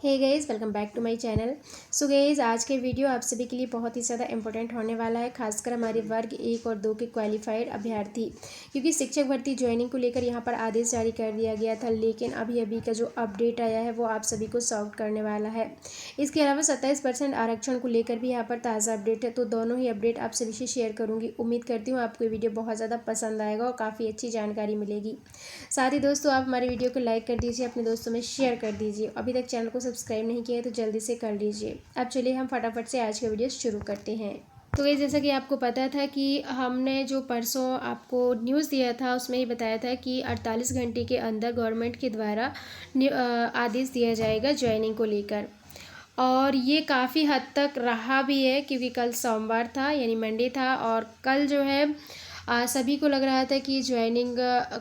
Hey guys, welcome back to my channel. So guys, आज के video आप सभी के लिए बहुत ही ज़्यादा इंपॉर्टेंट होने वाला है, खासकर हमारे वर्ग 1 और 2 के क्वालिफाइड अभ्यर्थी, क्योंकि शिक्षक भर्ती ज्वाइनिंग को लेकर यहाँ पर आदेश जारी कर दिया गया था, लेकिन अभी का जो अपडेट आया है वो आप सभी को शॉक करने वाला है। इसके अलावा 27% आरक्षण को लेकर भी यहाँ पर ताज़ा अपडेट है, तो दोनों ही अपडेट आप सभी से शेयर करूँगी। उम्मीद करती हूँ आपको ये वीडियो बहुत ज़्यादा पसंद आएगा और काफ़ी अच्छी जानकारी मिलेगी। साथ ही दोस्तों, आप हमारे वीडियो को लाइक कर दीजिए, अपने दोस्तों में शेयर कर दीजिए। अभी तक चैनल को सब्सक्राइब नहीं किया है तो जल्दी से कर लीजिए। अब चलिए हम फटाफट से आज का वीडियो शुरू करते हैं। तो ये जैसा कि आपको पता था कि हमने जो परसों आपको न्यूज़ दिया था उसमें ये बताया था कि 48 घंटे के अंदर गवर्नमेंट के द्वारा आदेश दिया जाएगा ज्वाइनिंग को लेकर, और ये काफ़ी हद तक रहा भी है, क्योंकि कल सोमवार था यानी मंडे था, और कल जो है सभी को लग रहा था कि ज्वाइनिंग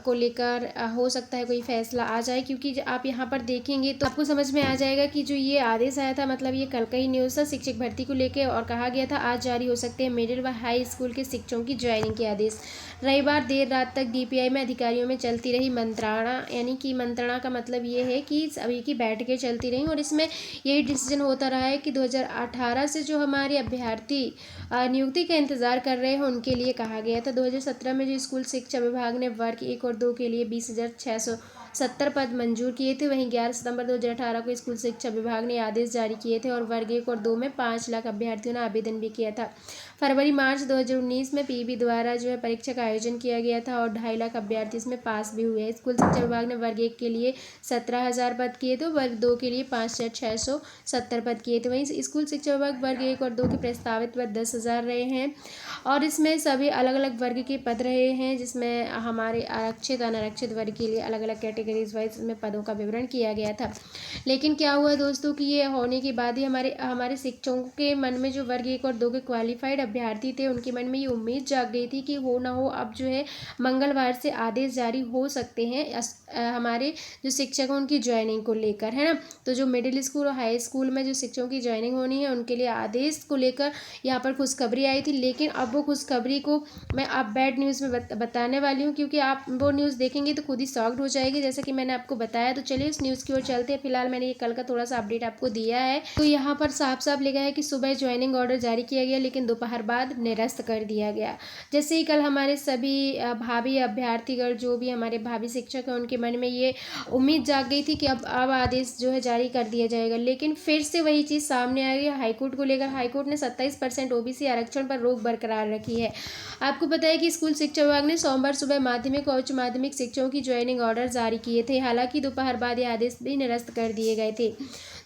को लेकर हो सकता है कोई फ़ैसला आ जाए, क्योंकि आप यहाँ पर देखेंगे तो आपको समझ में आ जाएगा कि जो ये आदेश आया था, मतलब ये कल का ही न्यूज़ था शिक्षक भर्ती को लेकर, और कहा गया था आज जारी हो सकते हैं मिडिल व हाई स्कूल के शिक्षकों की ज्वाइनिंग के आदेश। रविवार देर रात तक डीपीआई में अधिकारियों में चलती रही मंत्रणा, यानी कि मंत्रणा का मतलब ये है कि सभी की बैठकें चलती रहीं, और इसमें यही डिसीजन होता रहा है कि 2018 से जो हमारे अभ्यर्थी नियुक्ति का इंतज़ार कर रहे हैं उनके लिए कहा गया था। 2017 में जो स्कूल शिक्षा विभाग ने वर्ग 1 और 2 के लिए 20,670 पद मंजूर किए थे, वहीं 11 सितंबर 2018 को स्कूल शिक्षा विभाग ने आदेश जारी किए थे, और वर्ग 1 और 2 में 5 लाख अभ्यर्थियों ने आवेदन भी किया था। फरवरी मार्च 2019 में पीबी द्वारा जो है परीक्षा का आयोजन किया गया था, और 2.5 लाख अभ्यर्थी इसमें पास भी हुए। स्कूल शिक्षा विभाग ने वर्ग 1 के लिए 17,000 पद किए थे, वर्ग 2 के लिए 5,670 पद किए थे। वहीं स्कूल शिक्षा विभाग वर्ग 1 और 2 के प्रस्तावित पद 10,000 रहे हैं, और इसमें सभी अलग अलग वर्ग के पद रहे हैं, जिसमें हमारे आरक्षित अनारक्षित वर्ग के लिए अलग अलग कैटेगरीज वाइज में पदों का विवरण किया गया था। लेकिन क्या हुआ दोस्तों कि ये होने के बाद ही हमारे शिक्षकों के मन में, जो वर्ग 1 और 2 के क्वालिफाइड अभ्यर्थी थे, उनके मन में ये उम्मीद जाग गई थी कि हो ना हो अब जो है मंगलवार से आदेश जारी हो सकते हैं हमारे जो शिक्षक हैं उनकी ज्वाइनिंग को लेकर, है ना। तो जो मिडिल स्कूल और हाई स्कूल में जो शिक्षकों की ज्वाइनिंग होनी है उनके लिए आदेश को लेकर यहाँ पर खुशखबरी आई थी, लेकिन अब वो खुशखबरी को मैं अब बैड न्यूज़ में बताने वाली हूँ, क्योंकि आप वो न्यूज़ देखेंगे तो खुद ही शॉक्ड हो जाएगी, जैसा कि मैंने आपको बताया। तो चलिए उस न्यूज़ की ओर चलते हैं। फिलहाल मैंने ये कल का थोड़ा सा अपडेट आपको दिया है। तो यहाँ पर साफ साफ लिखा है कि सुबह ज्वाइनिंग ऑर्डर जारी किया गया, लेकिन दोपहर बाद निरस्त कर दिया गया। जैसे ही कल हमारे सभी भावी अभ्यर्थीगण, जो भी हमारे भावी शिक्षक हैं, उनके मन में ये उम्मीद जाग गई थी कि अब आदेश जो है जारी कर दिया जाएगा, लेकिन फिर से वही चीज़ सामने आ गई हाईकोर्ट को लेकर। हाईकोर्ट ने 27% ओबीसी आरक्षण पर रोक बरकरार रखी है। आपको पता है कि स्कूल शिक्षा विभाग ने सोमवार सुबह माध्यमिक और उच्च माध्यमिक शिक्षकों की ज्वाइनिंग ऑर्डर जारी किए थे, हालांकि दोपहर बाद ये आदेश भी निरस्त कर दिए गए थे।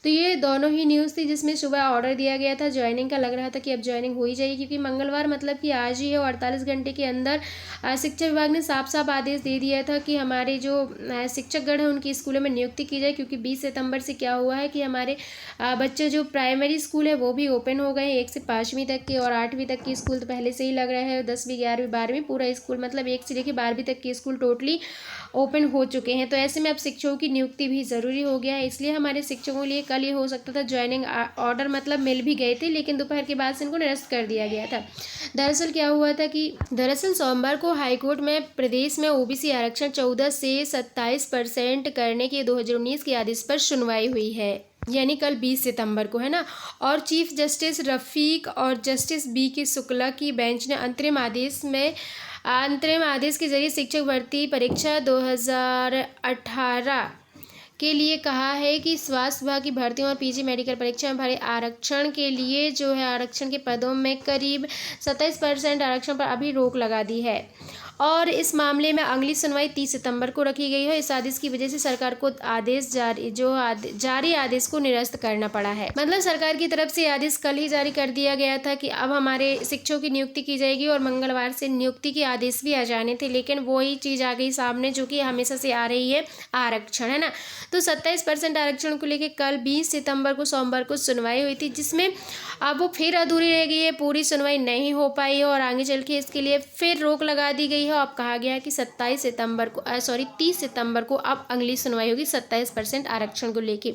तो ये दोनों ही न्यूज़ थी, जिसमें सुबह ऑर्डर दिया गया था ज्वाइनिंग का, लग रहा था कि अब ज्वाइनिंग हो ही जाएगी, क्योंकि मंगलवार मतलब कि आज ही है, और 48 घंटे के अंदर शिक्षा विभाग ने साफ साफ आदेश दे दिया था कि हमारे जो शिक्षकगण हैं उनकी स्कूलों में नियुक्ति की जाए, क्योंकि 20 सितंबर से क्या हुआ है कि हमारे बच्चे जो प्राइमरी स्कूल है वो भी ओपन हो गए हैं, 1 से 5वीं तक के, और 8वीं तक के स्कूल तो पहले से ही लग रहे हैं, 10वीं 11वीं 12वीं पूरा स्कूल, मतलब 1 से लेकर 12वीं तक के स्कूल टोटली ओपन हो चुके हैं। तो ऐसे में अब शिक्षकों की नियुक्ति भी ज़रूरी हो गया है, इसलिए हमारे शिक्षकों के लिए कल ये हो सकता था ज्वाइनिंग ऑर्डर मतलब मिल भी गए थे, लेकिन दोपहर के बाद से इनको निरस्त कर दिया गया था। दरअसल क्या हुआ था कि सोमवार को हाईकोर्ट में प्रदेश में ओबीसी आरक्षण 14 से 27% करने के 2019 के आदेश पर सुनवाई हुई है, यानी कल 20 सितंबर को, है ना। और चीफ जस्टिस रफीक और जस्टिस BK शुक्ला की बेंच ने अंतरिम आदेश के जरिए शिक्षक भर्ती परीक्षा 2018 के लिए कहा है कि स्वास्थ्य विभाग की भर्तियों और पीजी मेडिकल परीक्षा में भरे आरक्षण के लिए जो है आरक्षण के पदों में करीब 27% आरक्षण पर अभी रोक लगा दी है, और इस मामले में अगली सुनवाई 30 सितंबर को रखी गई है। इस आदेश की वजह से सरकार को जारी आदेश को निरस्त करना पड़ा है। मतलब सरकार की तरफ से आदेश कल ही जारी कर दिया गया था कि अब हमारे शिक्षकों की नियुक्ति की जाएगी, और मंगलवार से नियुक्ति के आदेश भी आ जाने थे, लेकिन वही चीज़ आ गई सामने जो कि हमेशा से आ रही है, आरक्षण, है ना। तो 27% आरक्षण को लेकर कल 20 सितंबर को सोमवार को सुनवाई हुई थी, जिसमें अब वो फिर अधूरी रह गई है, पूरी सुनवाई नहीं हो पाई है, और आगे चल के इसके लिए फिर रोक लगा दी गई है। है और अब कहा गया है कि 30 सितंबर को अब अगली सुनवाई होगी 27% आरक्षण को लेके।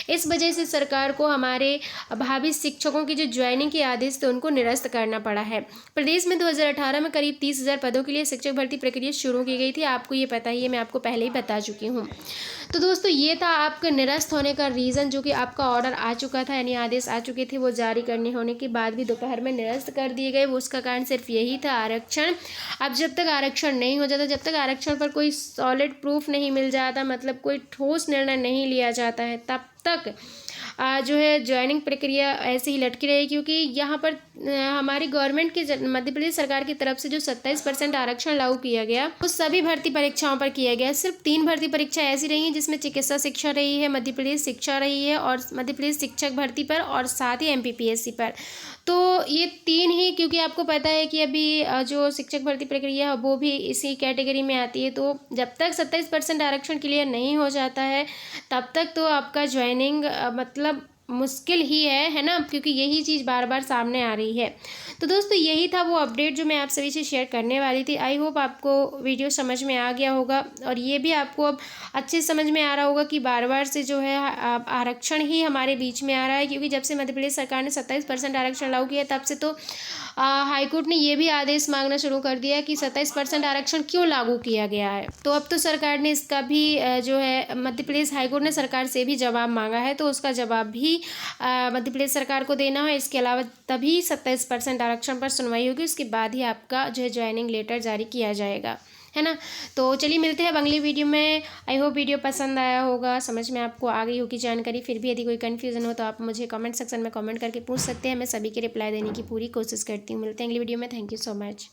इस वजह से सरकार को हमारे भावी शिक्षकों की जो ज्वाइनिंग के आदेश थे उनको निरस्त करना पड़ा है। प्रदेश में 2018 में करीब 30,000 पदों के लिए शिक्षक भर्ती प्रक्रिया शुरू की गई थी। आपको ये पता ही है, मैं आपको पहले ही बता चुकी हूँ। तो दोस्तों ये था आपका निरस्त होने का रीज़न, जो कि आपका ऑर्डर आ चुका था, यानी आदेश आ चुके थे, वो जारी करने होने के बाद भी दोपहर में निरस्त कर दिए गए। वो उसका कारण सिर्फ यही था, आरक्षण। अब जब तक आरक्षण नहीं हो जाता, जब तक आरक्षण पर कोई सॉलिड प्रूफ नहीं मिल जाता, मतलब कोई ठोस निर्णय नहीं लिया जाता है, तब तक जो है ज्वाइनिंग प्रक्रिया ऐसे ही लटकी रहेगी। क्योंकि यहाँ पर हमारी गवर्नमेंट के मध्य प्रदेश सरकार की तरफ से जो 27% आरक्षण लागू किया गया वो सभी भर्ती परीक्षाओं पर किया गया। सिर्फ 3 भर्ती परीक्षा ऐसी रही हैं जिसमें चिकित्सा शिक्षा रही है, मध्य प्रदेश शिक्षा रही है और मध्य प्रदेश शिक्षक भर्ती पर, और साथ ही MPPSC पर। तो ये 3 ही, क्योंकि आपको पता है कि अभी जो शिक्षक भर्ती प्रक्रिया है वो भी इसी कैटेगरी में आती है। तो जब तक 27% आरक्षण क्लियर नहीं हो जाता है तब तक तो आपका ज्वाइनिंग मतलब मुश्किल ही है ना, क्योंकि यही चीज़ बार बार सामने आ रही है। तो दोस्तों यही था वो अपडेट जो मैं आप सभी से शेयर करने वाली थी। आई होप आपको वीडियो समझ में आ गया होगा और ये भी आपको अब अच्छे समझ में आ रहा होगा कि बार बार से जो है आरक्षण ही हमारे बीच में आ रहा है। क्योंकि जब से मध्य प्रदेश सरकार ने 27% आरक्षण लागू किया तब से तो हाईकोर्ट ने ये भी आदेश मांगना शुरू कर दिया कि 27% आरक्षण क्यों लागू किया गया है। तो अब तो सरकार ने इसका भी जो है मध्य प्रदेश हाईकोर्ट ने सरकार से भी जवाब मांगा है, तो उसका जवाब भी मध्य प्रदेश सरकार को देना है। इसके अलावा तभी 27% आरक्षण पर सुनवाई होगी, उसके बाद ही आपका जो है ज्वाइनिंग लेटर जारी किया जाएगा, है ना। तो चलिए मिलते हैं अगली वीडियो में। आई होप वीडियो पसंद आया होगा, समझ में आपको आ गई होगी जानकारी। फिर भी यदि कोई कन्फ्यूज़न हो तो आप मुझे कमेंट सेक्शन में कमेंट करके पूछ सकते हैं, मैं सभी के रिप्लाई देने की पूरी कोशिश करती हूँ। मिलते हैं अगली वीडियो में। Thank you so much.